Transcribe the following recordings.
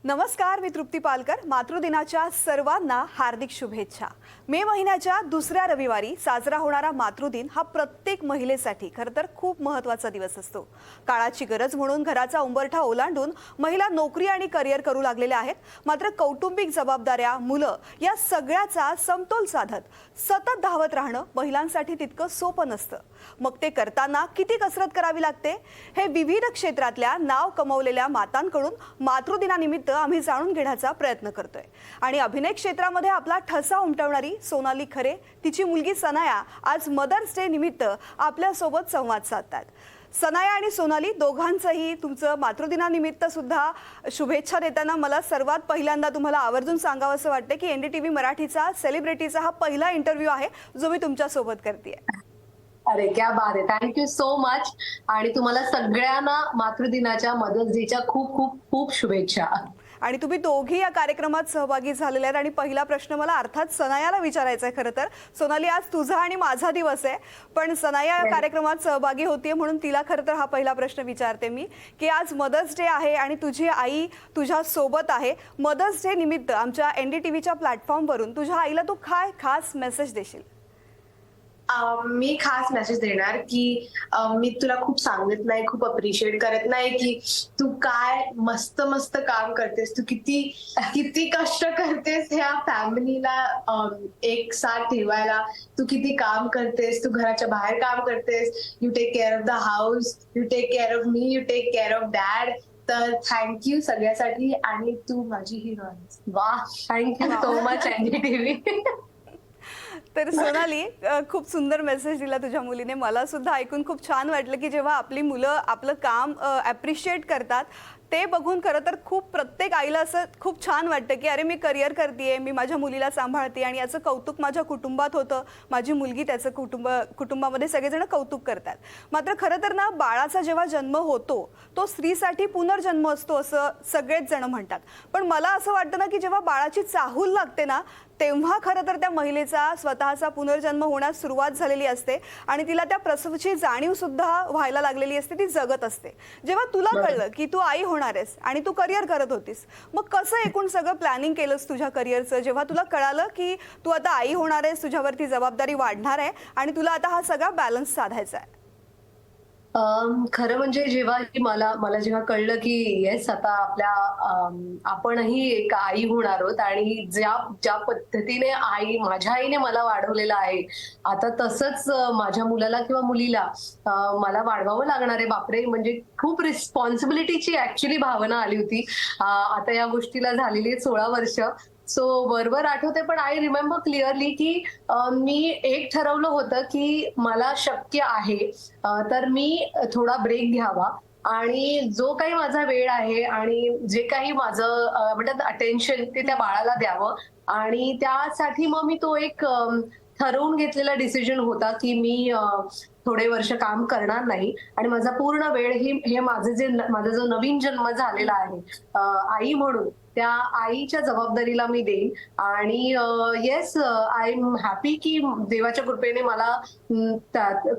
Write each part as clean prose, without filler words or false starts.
नमस्कार, मी तृप्ती पालकर. मातृदिनाच्या सर्वांना हार्दिक शुभेच्छा. मे महिन्याच्या दुसऱ्या रविवारी साजरा होणारा मातृदिन हा प्रत्येक महिलेसाठी खरं तर खूप महत्त्वाचा दिवस असतो. काळाची गरज म्हणून घराचा उंबरठा ओलांडून महिला नोकरी आणि करिअर करू लागलेल्या आहेत. मात्र कौटुंबिक जबाबदाऱ्या, मुलं या सगळ्याचा समतोल साधत सतत धावत राहणं महिलांसाठी तितकं सोपं नसतं. मग ते करताना किती कसरत करावी लागते हे विविध क्षेत्रातल्या नाव कमवलेल्या मातांकडून मातृदिनानिमित्त आम्ही जाणून घेण्याचा प्रयत्न करतोय. आणि अभिनय क्षेत्रामध्ये आपला ठसा उमटवणारी सोनाली खरे, तिची मुलगी सनाया आज मदर्स डे निमित्त आपल्या सोबत संवाद साधतात. सनाया आणि सोनाली दोघांचंही तुमचं मातृदिनानिमित्त सुद्धा शुभेच्छा देताना मला सर्वात पहिल्यांदा तुम्हाला आवर्जून सांगावं असं वाटतं की NDTV मराठीचा सेलिब्रिटीचा हा पहिला इंटरव्ह्यू आहे जो मी तुमच्या सोबत करतेय. अरे क्या बात आहे. Thank you so much. आणि तुम्हाला सगळ्यांना मातृदिनाच्या, मदर्स डेच्या खूप खूप खूप शुभेच्छा. आणि तुम्ही दोघी या कार्यक्रमात सहभागी झालेले आहेत. आणि पहिला प्रश्न मला अर्थात सनायाला विचारायचा आहे. खरं तर सोनाली, आज तुझा आणि माझा दिवस आहे, पण सनाया या कार्यक्रमात सहभागी होतीये म्हणून तिला खरं तर हा पहिला प्रश्न विचारते मी की आज मदर्स डे आहे आणि तुझी आई तुझ्या सोबत आहे. मदर्स डे निमित्त आमच्या NDTVच्या प्लॅटफॉर्मवरून तुझ्या आईला तू काय खास मेसेज देशील? मी खास मेसेज देणार की मी तुला खूप सांगत नाही, खूप अप्रिशिएट करत नाही की तू काय मस्त मस्त काम करतेस, तू किती किती कष्ट करतेस ह्या फॅमिलीला एक साथ ठेवायला. तू किती काम करतेस, तू घराच्या बाहेर काम करतेस. You take care of the house, you take care of me, you take care of dad. तर थँक्यू सगळ्यासाठी. आणि तू माझी हिरो आहेस. वा, थँक्यू सो मच NDTV. तर सोनाली, खूप सुंदर मेसेज दिला तुझ्या मुलीने. मला सुद्धा ऐकून खूप छान वाटलं की जेव्हा आपली मुलं आपलं काम ॲप्रिशिएट करतात ते बघून खरं तर खूप प्रत्येक आईला असं खूप छान वाटतं की अरे मी करिअर करतेय, मी माझ्या मुलीला सांभाळते आणि याचं कौतुक माझ्या कुटुंबात होतं. माझी मुलगी त्याचं कुटुंबामध्ये सगळेजण कौतुक करतात. मात्र खरं तर ना, बाळाचा जेव्हा जन्म होतो तो स्त्रीसाठी पुनर्जन्म असतो असं सगळेच जण म्हणतात. पण मला असं वाटतं ना की जेव्हा बाळाची चाहूल लागते ना तेव्हा खरं तर त्या महिलेचा स्वतःचा पुनर्जन्म होण्यास सुरुवात झालेली असते आणि तिला त्या प्रसवची जाणीव सुद्धा व्हायला लागलेली असते. ती जगत असते. जेव्हा तुला कळलं की तू आई होणार आहेस आणि तू करिअर करत होतीस, मग कसं एकूण सगळं प्लॅनिंग केलंस तुझ्या करिअरचं? जेव्हा तुला कळालं की तू आता आई होणार आहेस, तुझ्यावरती जबाबदारी वाढणार आहे आणि तुला आता हा सगळा बॅलन्स साधायचा आहे. खरं म्हणजे जेव्हा मला जेव्हा कळलं की येस, आता आपणही एक आई होणार आहोत आणि ज्या ज्या पद्धतीने माझ्या आईने मला वाढवलेलं आहे, आता तसंच माझ्या मुलाला किंवा मुलीला मला वाढवावं लागणार आहे. बापरे, म्हणजे खूप रिस्पॉन्सिबिलिटीची ऍक्च्युली भावना आली होती. आता या गोष्टीला झालेली 16 वर्ष. सो बरोबर आठवते, पण आय रिमेंबर क्लिअरली की मी एक ठरवलं होतं की मला शक्य आहे तर मी थोडा ब्रेक घ्यावा आणि जो काही माझा वेळ आहे आणि जे काही माझं म्हणतात अटेन्शन ते त्या बाळाला द्यावं. आणि त्यासाठी मग मी तो एक ठरवून घेतलेला डिसिजन होता की मी थोडे वर्ष काम करणार नाही आणि माझा पूर्ण वेळ हे माझा जो नवीन जन्म झालेला आहे आई म्हणून, त्या आईच्या जबाबदारीला मी देईन. आणि येस, आय एम हॅपी की देवाच्या कृपेने मला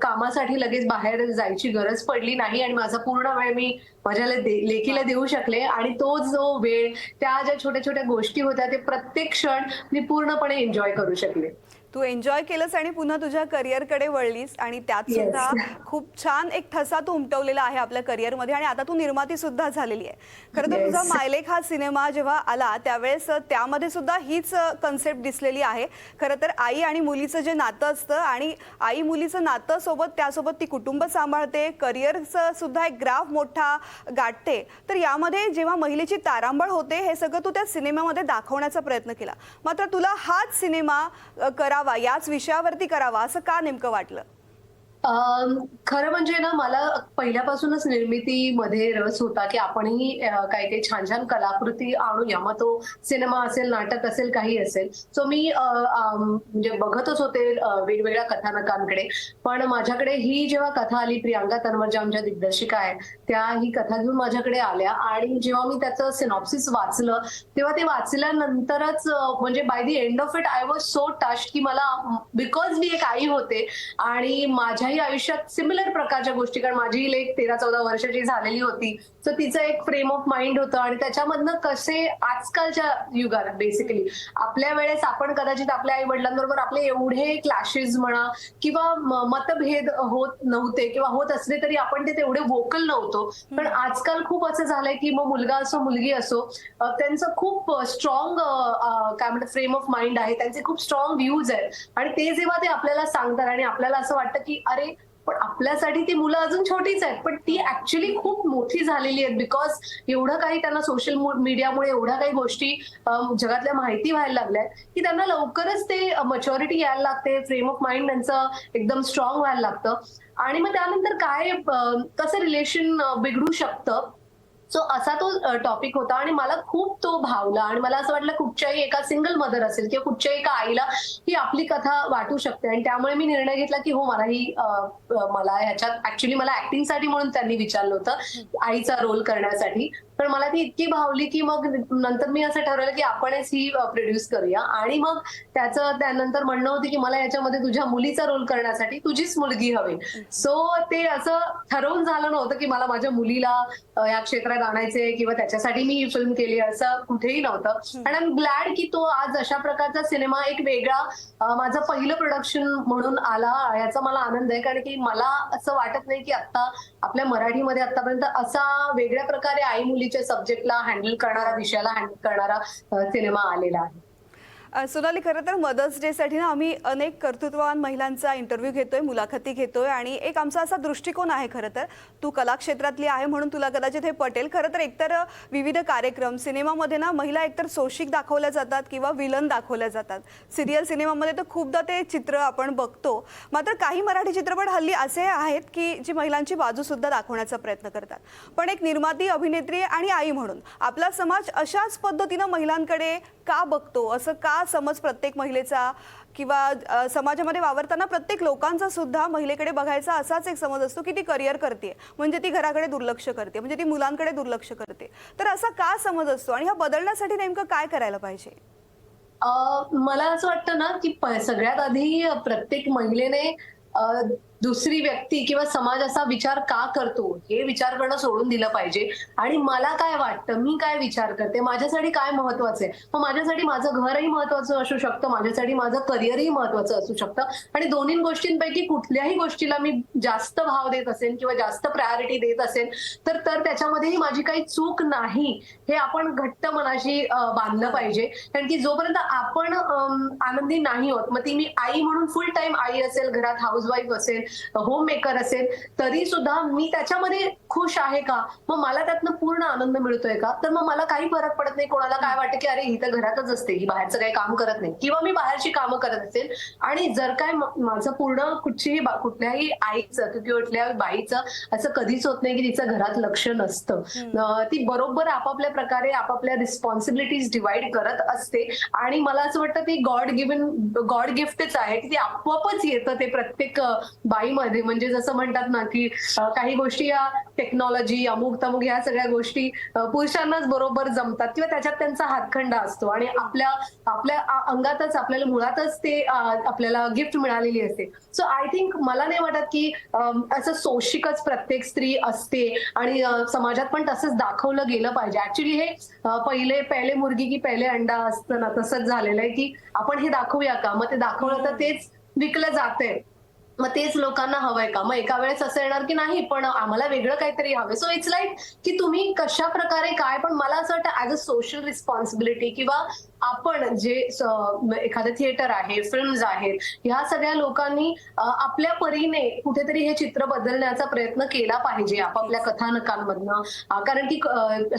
कामासाठी लगेच बाहेर जायची गरज पडली नाही आणि माझा पूर्ण वेळ मी माझ्या लेकीला देऊ शकले. आणि तो जो वेळ, त्या ज्या छोट्या छोट्या गोष्टी होत्या, ते प्रत्येक क्षण मी पूर्णपणे एन्जॉय करू शकले. तू एन्जॉय केलंस आणि पुन्हा तुझ्या करिअरकडे वळलीस आणि त्यात सुद्धा खूप छान एक ठसा तू उमटवलेला आहे आपल्या करिअरमध्ये आणि आता तू निर्माती सुद्धा झालेली आहे. खरं तर तुझा मायलेक हा सिनेमा जेव्हा आला त्यावेळेस त्यामध्ये सुद्धा हीच कन्सेप्ट दिसलेली आहे. खरं तर आई आणि मुलीचं जे नातं असतं आणि आई मुलीचं नातं सोबत त्यासोबत ती कुटुंब सांभाळते, करिअरचं सुद्धा एक ग्राफ मोठा गाठते. तर यामध्ये जेव्हा महिलेची तारांबळ होते हे सगळं तू त्या सिनेमामध्ये दाखवण्याचा प्रयत्न केला. मात्र तुला हाच सिनेमा करावा, याच विषयावरती करावा असं का नेमकं वाटलं? खरं म्हणजे ना, मला पहिल्यापासूनच निर्मितीमध्ये रस होता की आपणही काही काही छान छान कलाकृती आणूया. मग तो सिनेमा असेल, नाटक असेल, काही असेल. सो मी म्हणजे बघतच होते वेगवेगळ्या कथानकांकडे. पण माझ्याकडे ही जेव्हा कथा आली, प्रियांका तन्वर ज्या आमच्या दिग्दर्शिका आहेत, त्या ही कथा घेऊन माझ्याकडे आल्या आणि जेव्हा मी त्याचं सिनॉप्सिस वाचलं तेव्हा ते वाचल्यानंतरच म्हणजे by the end of it I was so touched की मला, बिकॉज मी एक आई होते आणि माझ्याही तिच्याही आयुष्यात सिमिलर प्रकारच्या गोष्टी, कारण माझी लेक 13-14 वर्षाची झालेली होती, तर तिचं एक फ्रेम ऑफ माइंड होतं आणि त्याच्यामधनं कसे आजकालच्या युगात बेसिकली आपल्या वेळेस आपण कदाचित आपल्या आई वडिलांबरोबर आपले एवढे क्लॅशेस म्हणा किंवा मतभेद होत नव्हते किंवा होत असले तरी आपण ते तेवढे वोकल नव्हतो. पण आजकाल खूप असं झालंय की मग मुलगा असो मुलगी असो, त्यांचं खूप स्ट्रॉंग काय म्हणतात फ्रेम ऑफ माइंड आहे, त्यांचे खूप स्ट्रॉंग व्ह्यूज आहेत आणि ते जेव्हा ते आपल्याला सांगतात आणि आपल्याला असं वाटतं की अरे पण आपल्यासाठी ती मुलं अजून छोटीच आहेत, पण ती ऍक्च्युली खूप मोठी झालेली आहेत बिकॉज एवढं काही त्यांना सोशल मीडियामुळे एवढ्या काही गोष्टी जगातल्या माहिती व्हायला लागल्या की त्यांना लवकरच ते मच्युरिटी यायला लागते, फ्रेम ऑफ माइंड त्यांचं एकदम स्ट्रॉंग व्हायला लागतं आणि मग त्यानंतर काय कसं रिलेशन बिघडू शकतं. सो असा तो टॉपिक होता आणि मला खूप तो भावला आणि मला असं वाटलं कुठच्याही एका सिंगल मदर असेल किंवा कुठच्याही एका आईला ही आपली कथा वाटू शकते आणि त्यामुळे मी निर्णय घेतला की हो मला ह्याच्यात ऍक्च्युली मला ऍक्टिंगसाठी म्हणून त्यांनी विचारलं होतं आईचा रोल करण्यासाठी, पण मला ती इतकी भावली की मग नंतर मी असं ठरवलं की आपणच ही प्रोड्यूस करूया आणि मग त्यानंतर म्हणणं होती की मला याच्यामध्ये तुझ्या मुलीचा रोल करण्यासाठी तुझीच मुलगी हवी. सो ते असं ठरवून झालं नव्हतं की मला माझ्या मुलीला या क्षेत्रात आणायचे किंवा त्याच्यासाठी मी ही फिल्म केली असं कुठेही नव्हतं. आणि आय एम ग्लॅड की तो आज अशा प्रकारचा सिनेमा एक वेगळा माझं पहिलं प्रोडक्शन म्हणून आला याचा मला आनंद आहे, कारण की मला असं वाटत नाही की आता आपल्या मराठीमध्ये आतापर्यंत असा वेगळ्या प्रकारे आई मुलीच्या सब्जेक्टला हँडल करणारा, विषयाला हँडल करणारा सिनेमा आलेला आहे. सोनाली, खरं तर मदर्स डेसाठी ना आम्ही अनेक कर्तृत्ववान महिलांचा इंटरव्ह्यू घेतोय, मुलाखती घेतोय आणि एक आमचा असा दृष्टिकोन आहे. खरं तर तू कला क्षेत्रातली आहे म्हणून तुला कदाचित हे पटेल. खरं तर एकतर विविध कार्यक्रम सिनेमामध्ये ना महिला एकतर सोशिक दाखवल्या जातात किंवा विलन दाखवल्या जातात. सिरियल सिनेमामध्ये तर खूपदा ते चित्र आपण बघतो. मात्र काही मराठी चित्रपट हल्ली असे आहेत की जी महिलांची बाजूसुद्धा दाखवण्याचा प्रयत्न करतात. पण एक निर्माती, अभिनेत्री आणि आई म्हणून आपला समाज अशाच पद्धतीनं महिलांकडे का बघतो, असं का समज प्रत्येक महिलेचा किंवा समाजामध्ये वावरताना प्रत्येक लोकांचा सुद्धा महिलेकडे बघायचा असाच एक समज असतो की ती करिअर करते म्हणजे ती घराकडे दुर्लक्ष करते, म्हणजे ती मुलांकडे दुर्लक्ष करते. तर असा का समज असतो आणि हा बदलण्यासाठी नेमकं काय करायला पाहिजे? मला असं वाटतं ना की सगळ्यात आधी प्रत्येक महिलेने दुसरी व्यक्ती किंवा समाज असा विचार का करतो हे विचार करणं सोडून दिलं पाहिजे आणि मला काय वाटतं, मी काय विचार करते, माझ्यासाठी काय महत्वाचं आहे. मग माझ्यासाठी माझं घरही महत्वाचं असू शकतं, माझ्यासाठी माझं करिअरही महत्वाचं असू शकतं आणि दोन्ही गोष्टींपैकी कुठल्याही गोष्टीला मी जास्त भाव देत असेल किंवा जास्त प्रायोरिटी देत असेल तर त्याच्यामध्येही माझी काही चूक नाही हे आपण घट्ट मनाशी बांधलं पाहिजे. कारण की जोपर्यंत आपण आनंदी नाही होत, मग ती मी आई म्हणून फुल टाइम आई असेल, घरात हाऊसवाईफ असेल, होम मेकर असेल, तरी सुद्धा मी त्याच्यामध्ये खुश आहे का, मग मला त्यातनं पूर्ण आनंद मिळतोय का, तर मग मला काही फरक पडत नाही. कोणाला काय वाटतं की अरे ही तर घरातच असते, ही बाहेरचं काही काम करत नाही किंवा मी बाहेरची कामं करत असेल आणि जर काय माझं पूर्ण कुठल्याही आईचं किंवा कुठल्या बाईचं असं कधीच होत नाही की तिचं घरात लक्ष नसतं. ती बरोबर आपापल्या प्रकारे आपापल्या रिस्पॉन्सिबिलिटीज डिवाइड करत असते आणि मला असं वाटतं ती गॉड गिफ्टच आहे की ती आपोआपच येतं ते प्रत्येक बाईमध्ये. म्हणजे जसं म्हणतात ना की काही गोष्टी या टेक्नॉलॉजी अमुक तमुक ह्या सगळ्या गोष्टी पुरुषांनाच बरोबर जमतात किंवा त्याच्यात त्यांचा हातखंडा असतो आणि आपल्या अंगातच आपल्याला मुळातच ते आपल्याला गिफ्ट मिळालेली असते. सो आय थिंक मला नाही वाटत की असं सोशिकच प्रत्येक स्त्री असते आणि समाजात पण तसंच दाखवलं गेलं पाहिजे. ऍक्च्युली हे पहिले मुर्गी की पहिले अंडा असतं ना, तसंच झालेलं आहे की आपण हे दाखवूया का, मग ते दाखवलं तर तेच विकलं जातंय, मग तेच लोकांना हवंय का, मग एका वेळेस असं येणार की नाही पण आम्हाला वेगळं काहीतरी हवंय. सो इट्स लाईक की तुम्ही कशा प्रकारे काय, पण मला असं वाटतं ऍज अ सोशल रिस्पॉन्सिबिलिटी किंवा आपण जे एखादं थिएटर आहे, फिल्म्स आहेत, ह्या सगळ्या लोकांनी आपल्या परीने कुठेतरी हे चित्र बदलण्याचा प्रयत्न केला पाहिजे आपापल्या कथानकांमधनं. कारण की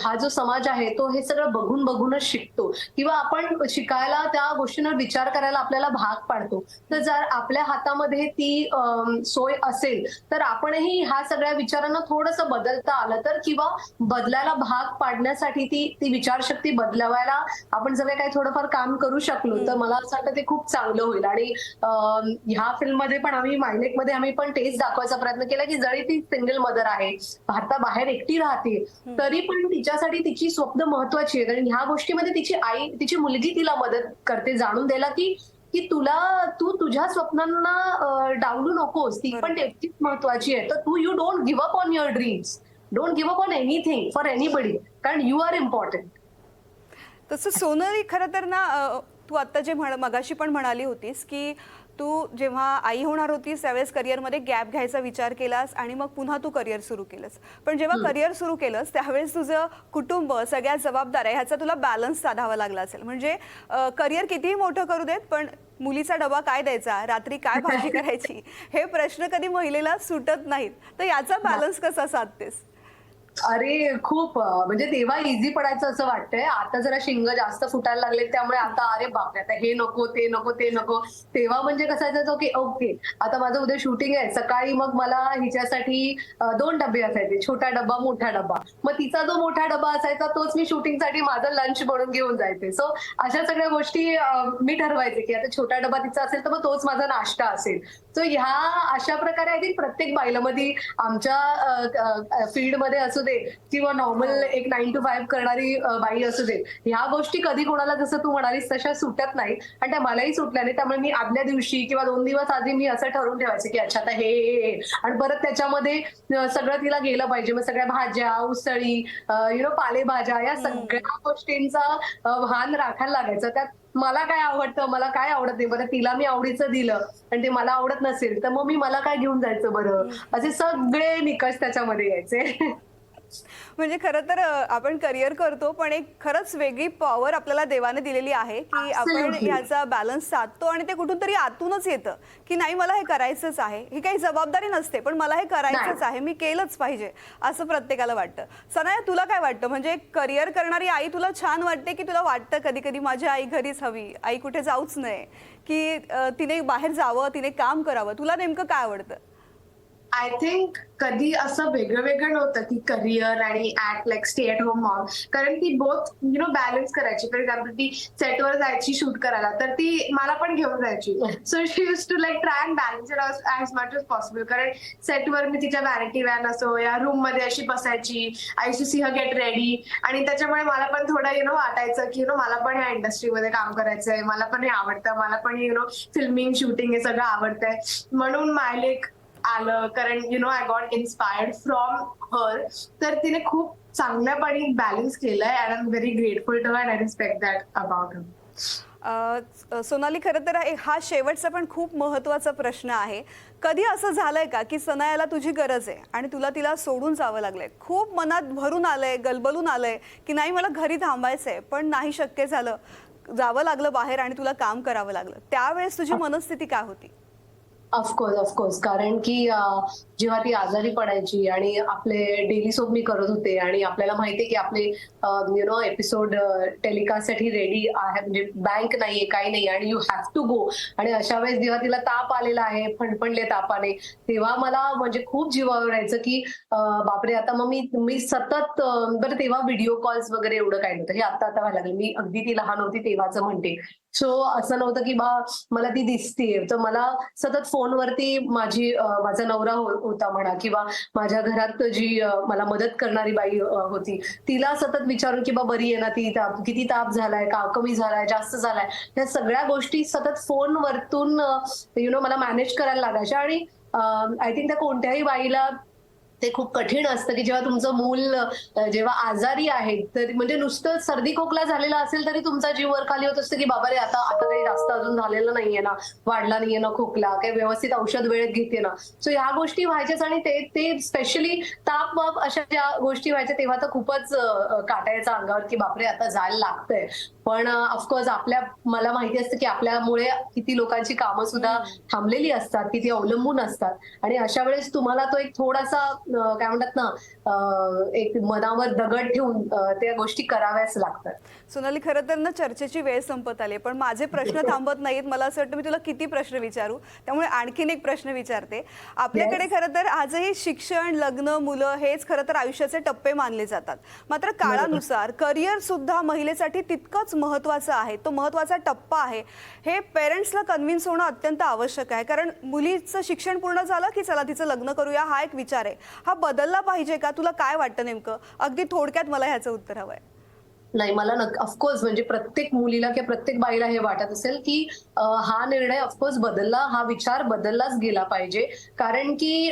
हा जो समाज आहे तो हे सगळं बघूनच शिकतो किंवा आपण शिकायला त्या गोष्टींवर विचार करायला आपल्याला भाग पाडतो. तर जर आपल्या हातामध्ये ती सोय असेल तर आपणही ह्या सगळ्या विचारांना थोडंसं बदलता आलं तर किंवा बदलायला भाग पाडण्यासाठी ती विचारशक्ती बदलवायला आपण सगळे काही थोडंफार काम करू शकलो तर मला असं वाटतं ते खूप चांगलं होईल. आणि ह्या फिल्ममध्ये पण आम्ही मायलेकमध्ये आम्ही पण तेच दाखवायचा प्रयत्न केला की जरी ती सिंगल मदर आहे, भारताबाहेर एकटी राहते, तरी पण तिच्यासाठी तिची स्वप्न महत्वाची आहेत आणि ह्या गोष्टीमध्ये तिची मुलगी तिला मदत करते जाणून द्यायला की की तू तुझ्या स्वप्नांना डावलू नकोस, ती पण तेवढीच महत्वाची आहे. तर you don't give up on your dreams, don't give up on anything for anybody, कारण यू आर इम्पॉर्टंट. तसं सोनाली खरं तर ना तू आत्ता जे मगाशी पण म्हणाली होतीस की तू जेव्हा आई होणार होतीस त्यावेळेस करिअरमध्ये गॅप घ्यायचा विचार केलास आणि मग पुन्हा तू करिअर सुरू केलंस. पण जेव्हा करिअर सुरू केलंस त्यावेळेस तुझं कुटुंब, सगळ्या जबाबदाऱ्या ह्याचा तुला बॅलन्स साधावा लागला असेल. म्हणजे करिअर कितीही मोठं करू देत पण मुलीचा डबा काय द्यायचा, रात्री काय भाजी करायची, हे प्रश्न कधी महिलेला सुटत नाहीत. तर याचा बॅलन्स कसा साधतेस? अरे खूप म्हणजे तेव्हा इझी पडायचं असं वाटतंय. आता जरा शिंग जास्त फुटायला लागले, त्यामुळे आता अरे बापरे, आता हे नको ते नको ते नको. तेव्हा म्हणजे कसं असायचं की ओके आता माझं उद्या शूटिंग आहे, सकाळी मग मला हिच्यासाठी 2 डबे असायचे, छोटा डब्बा मोठा डब्बा. मग तिचा जो मोठा डब्बा असायचा तोच मी शूटिंगसाठी माझं लंच बनवून घेऊन जायचे. सो अशा सगळ्या गोष्टी मी ठरवायचे की आता छोटा डब्बा तिचा असेल तर मग तोच माझा नाश्ता असेल. सो ह्या अशा प्रकारे आय थिंक प्रत्येक बाईलामध्ये आमच्या फील्डमध्ये असू दे किंवा नॉर्मल एक 9 to 5 करणारी बाई असू दे, ह्या गोष्टी कधी कोणाला जसं तू म्हणालीस तशा सुटत नाही आणि त्या मलाही सुटल्या नाही. त्यामुळे मी आदल्या दिवशी किंवा 2 दिवस आधी मी असं ठरवून ठेवायचे की अच्छा आता हे आणि परत त्याच्यामध्ये सगळं तिला गेलं पाहिजे. मग सगळ्या भाज्या, उसळी, पालेभाज्या या सगळ्या गोष्टींचा भान राखायला लागायचं. त्यात मला काय आवडतं, मला काय आवडत नाही, बरं तिला मी आवडीचं दिलं आणि ते मला आवडत नसेल तर मग मी मला काय घेऊन जायचं बरं, असे सगळे निकष त्याच्यामध्ये यायचे. म्हणजे खरं तर आपण करिअर करतो पण एक खरंच वेगळी पॉवर आपल्याला देवाने दिलेली आहे की आपण Absolutely. ह्याचा बॅलन्स साधतो आणि ते कुठून तरी आतूनच येतं की नाही मला हे करायचंच आहे. ही काही जबाबदारी नसते पण मला हे करायचंच आहे, मी केलंच पाहिजे असं प्रत्येकाला वाटतं. सनाया तुला काय वाटतं, म्हणजे करिअर करणारी आई तुला छान वाटते की तुला वाटतं कधी कधी माझी आई घरीच हवी, आई कुठे जाऊच नये, की तिने बाहेर जावं, तिने काम करावं, तुला नेमकं काय आवडतं? आय थिंक कधी असं वेगळं वेगळं नव्हतं की करिअर आणि act like stay at home Maugham, कारण ती बोथ बॅलन्स करायची. फॉर एक्झाम्पल ती सेटवर जायची शूट करायला तर ती मला पण घेऊन जायची. So she used to like try and balance it as much as possible. कारण सेटवर मी तिच्या वॅनिटी व्हॅन असो या रूम मध्ये अशी बसायची, I to see her get ready, आणि त्याच्यामुळे मला पण थोडं वाटायचं की मला पण ह्या इंडस्ट्रीमध्ये काम करायचंय, मला पण हे आवडतं, मला पण फिल्मिंग शूटिंग हे सगळं आवडतंय. म्हणून मायलेक आलं, कारण I got inspired from her. तर तिने खूप चांगल्यापणे बॅलन्स केलंय and I am very grateful to and I respect that about her. Sonali खरं तर हा शेवटचा पण खूप महत्त्वाचा प्रश्न आहे. कधी असं झालंय का की सनायाला तुझी गरज आहे आणि तुला तिला सोडून जावं लागलंय, खूप मनात भरून आलंय, गलबलून आलंय की नाही मला घरी थांबायचंय पण नाही शक्य झालं, जावं लागलं बाहेर आणि तुला काम करावं लागलं, त्यावेळेस तुझी मनस्थिती काय होती? ऑफकोर्स कारण की जेव्हा ती आजारी पडायची आणि आपले डेली सोप मी करत होते आणि आपल्याला माहितीये की आपले एपिसोड टेलिकास्टसाठी रेडी आहे, म्हणजे बँक नाहीये काही नाही आणि यू हॅव टू गो. आणि अशा वेळेस जेव्हा तिला ताप आलेला आहे, फणफणले तापाने, तेव्हा मला म्हणजे खूप जीवावर यायचं की बापरे आता मग मी सतत बरं तेव्हा व्हिडिओ कॉल्स वगैरे एवढं काही नव्हतं, हे आता व्हायला लागलं. मी अगदी ती लहान होती तेव्हाच म्हणते. सो असं नव्हतं की मला ती दिसतीये, तर मला सतत फोनवरती माझा नवरा होता म्हणा किंवा माझ्या घरात जी मला मदत करणारी बाई होती, तिला सतत विचारून की बरी आहे ना ती, किती ताप झालाय का, कमी झालाय, जास्त झालाय, या सगळ्या गोष्टी सतत फोनवरतून मला मॅनेज करायला लागायच्या. आणि आय थिंक त्या कोणत्याही बाईला ते खूप कठीण असतं की जेव्हा तुमचं मूल जेव्हा आजारी आहे, तर म्हणजे नुसतं सर्दी खोकला झालेला असेल तरी तुमचा जीव वर खाली होत असतं की बाबा रे आता काही जास्त अजून झालेलं नाहीये ना, वाढला नाहीये ना खोकला, काही व्यवस्थित औषध वेळेत घेते ना. सो ह्या गोष्टी व्हायच्याच आणि ते स्पेशली ताप वाप अशा ज्या गोष्टी व्हायच्या तेव्हा तर खूपच काटायचं अंगावर की बापरे आता जायला लागतंय. पण ऑफकोर्स मला माहिती असतं की आपल्यामुळे किती लोकांची कामं सुद्धा थांबलेली असतात, किती अवलंबून असतात. आणि अशा वेळेस तुम्हाला तो एक थोडासा काय म्हणतात ना एक मनावर दगड ठेवून त्या गोष्टी कराव्याच लागतात. सोनाली खरं तर ना चर्चेची वेळ संपत आली पण माझे प्रश्न थांबत नाहीत. मला असं वाटतं मी तुला किती प्रश्न विचारू, त्यामुळे आणखीन एक प्रश्न विचारते. आपल्याकडे खरं तर आजही शिक्षण, लग्न, मुलं हेच खरं तर आयुष्याचे टप्पे मानले जातात. मात्र काळानुसार करिअर सुद्धा महिलेसाठी तितकंच महत्त्वाचं आहे, तो महत्त्वाचा टप्पा आहे. हे पेरेंट्सला कन्व्हिन्स होणं अत्यंत आवश्यक आहे, कारण मुलीचं शिक्षण पूर्ण झालं की चला तिचं लग्न करूया हा एक विचार आहे. हा बदलला पाहिजे का? तुला काय वाटतं नेमकं? अगदी थोडक्यात मला ह्याचं उत्तर हवंय. नाही, मला ऑफकोर्स म्हणजे प्रत्येक मुलीला किंवा प्रत्येक बाईला हे वाटत असेल की हा निर्णय ऑफकोर्स बदलला, हा विचार बदललाच गेला पाहिजे. कारण की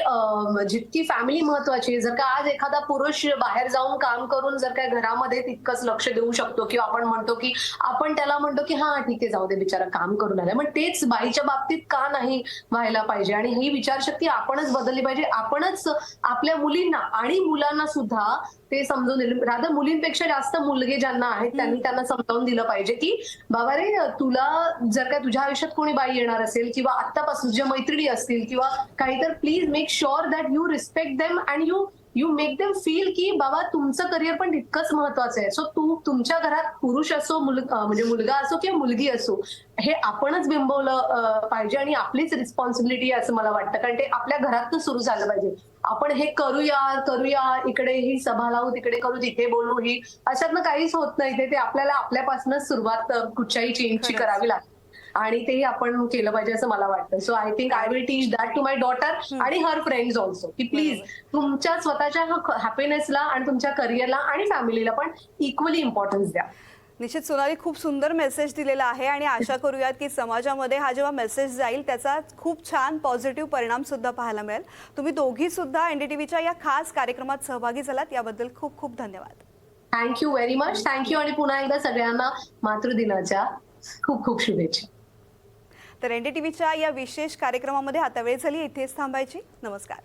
जितकी फॅमिली महत्वाची आहे, जर का आज एखादा पुरुष बाहेर जाऊन काम करून जर काय घरामध्ये तितकंच लक्ष देऊ शकतो किंवा आपण त्याला म्हणतो की हा ठीक आहे, जाऊ दे, बिचारा काम करून आलाय, मग तेच बाईच्या बाबतीत का नाही व्हायला पाहिजे? आणि ही विचारशक्ती आपणच बदलली पाहिजे. आपणच आपल्या मुलींना आणि मुलांना सुद्धा ते समजून दिलं, राधा मुलींपेक्षा जास्त मुलगे ज्यांना आहेत त्यांना समजावून दिलं पाहिजे की बाबा रे, तुला जर काय तुझ्या आयुष्यात कोणी बाई येणार असेल किंवा आत्तापासून ज्या मैत्रिणी असतील किंवा काही, तर please make sure that you respect them and you make them feel की बाबा तुमचं करिअर पण तितकंच महत्वाचं आहे. सो तुमच्या घरात पुरुष असो, म्हणजे मुलगा असो किंवा मुलगी असो, हे आपणच बिंबवलं पाहिजे आणि आपलीच रिस्पॉन्सिबिलिटी आहे असं मला वाटतं. कारण ते आपल्या घरातनं सुरू झालं पाहिजे. आपण हे करूया, इकडे ही सभा लावू, तिकडे करू, तिथे बोलू, ही अशातनं काहीच होत नाही. ते आपल्याला आपल्यापासूनच सुरुवात कुठच्याही चेंजची करावी लागते आणि तेही आपण केलं पाहिजे असं मला वाटतं. So I think I will teach that to my daughter आणि हर फ्रेंड्स ऑल्सो की प्लीज तुमच्या स्वतःच्या हॅपीनेसला आणि तुमच्या करिअरला आणि फॅमिलीला पण इक्वली इम्पॉर्टन्स द्या. निश्चित सोनाली, खूप सुंदर मेसेज दिलेला आहे आणि आशा करूयात की समाजामध्ये हा जेव्हा मेसेज जाईल त्याचा खूप छान पॉझिटिव्ह परिणाम सुद्धा पाहायला मिळेल. तुम्ही दोघी सुद्धा NDTVच्या या खास कार्यक्रमात सहभागी झालात, याबद्दल खूप खूप धन्यवाद. Thank you very much. थँक्यू आणि पुन्हा एकदा सगळ्यांना मातृदिनाच्या खूप खूप शुभेच्छा. तर NDTVच्या या विशेष कार्यक्रमामध्ये आता वेळ झाली इथेच थांबायची. नमस्कार.